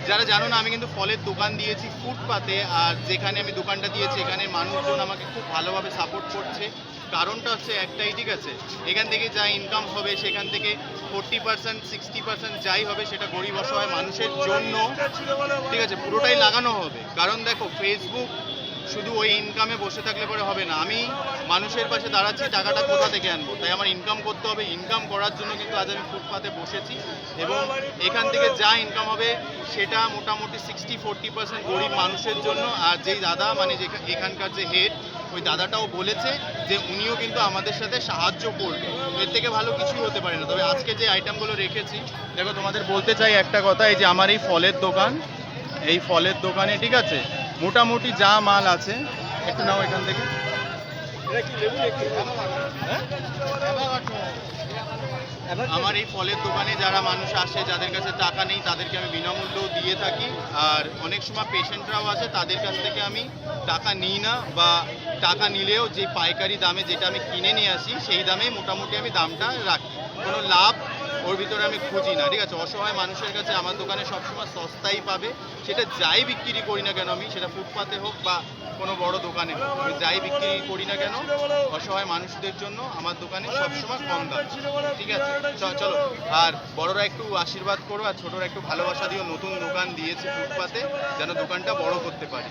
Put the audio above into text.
যারা জানো না, আমি কিন্তু ফলের দোকান দিয়েছি ফুটপাতে, আর যেখানে আমি দোকানটা দিয়েছি এখানে মানুষজন আমাকে খুব ভালোভাবে সাপোর্ট করছে। কারণটা হচ্ছে একটাই, ঠিক আছে, এখান থেকে যা ইনকাম হবে সেখান থেকে 40% 60% যাই হবে সেটা গরিব অসহায় মানুষের জন্য, ঠিক আছে, পুরোটাই লাগানো হবে। কারণ দেখো, ফেসবুক শুধু ওই ইনকামে বসে থাকলে পরে হবে না। আমি মানুষের পাশে দাঁড়াচ্ছি, টাকাটা কোথা থেকে আনবো? তাই আমার ইনকাম করতে হবে। ইনকাম করার জন্য কিন্তু আজ আমি ফুটপাতে বসেছি, এবং এখান থেকে যা ইনকাম হবে সেটা মোটামুটি 60-40% গরিব মানুষের জন্য। আর যেই দাদা, মানে যে এখানকার যে হেড, ওই দাদাটাও বলেছে যে উনিও কিন্তু আমাদের সাথে সাহায্য করবে। এর থেকে ভালো কিছুই হতে পারে না। তবে আজকে যে আইটেমগুলো রেখেছি, দেখো তোমাদের বলতে চাই একটা কথা, এই যে আমার এই ফলের দোকান, এই ফলের দোকানে, ঠিক আছে, মোটামুটি যা মাল আছে, একটু নাও এখান থেকে। আমার এই ফলের দোকানে যারা মানুষ আসে, যাদের কাছে টাকা নেই, তাদেরকে আমি বিনামূল্যেও দিয়ে থাকি। আর অনেক সময় পেশেন্টরাও আছে, তাদের কাছ থেকে আমি টাকা নিই না, বা টাকা নিলেও যে পাইকারি দামে যেটা আমি কিনে নিয়ে আসি সেই দামেই মোটামুটি আমি দামটা রাখি। কোনো লাভ ওর ভিতরে আমি খুঁজি না, ঠিক আছে। অসহায় মানুষের কাছে আমার দোকানে সবসময় সস্তাই পাবে। সেটা যাই বিক্রি করি না কেন আমি, সেটা ফুটপাতে হোক বা কোনো বড় দোকানে হোক, আমি যাই বিক্রি করি না কেন, অসহায় মানুষদের জন্য আমার দোকানে সবসময় কম দাম, ঠিক আছে। চলো, আর বড়রা একটু আশীর্বাদ করো, আর ছোটরা একটু ভালোবাসা দিও। নতুন দোকান দিয়েছি ফুটপাতে, যেন দোকানটা বড় করতে পারি।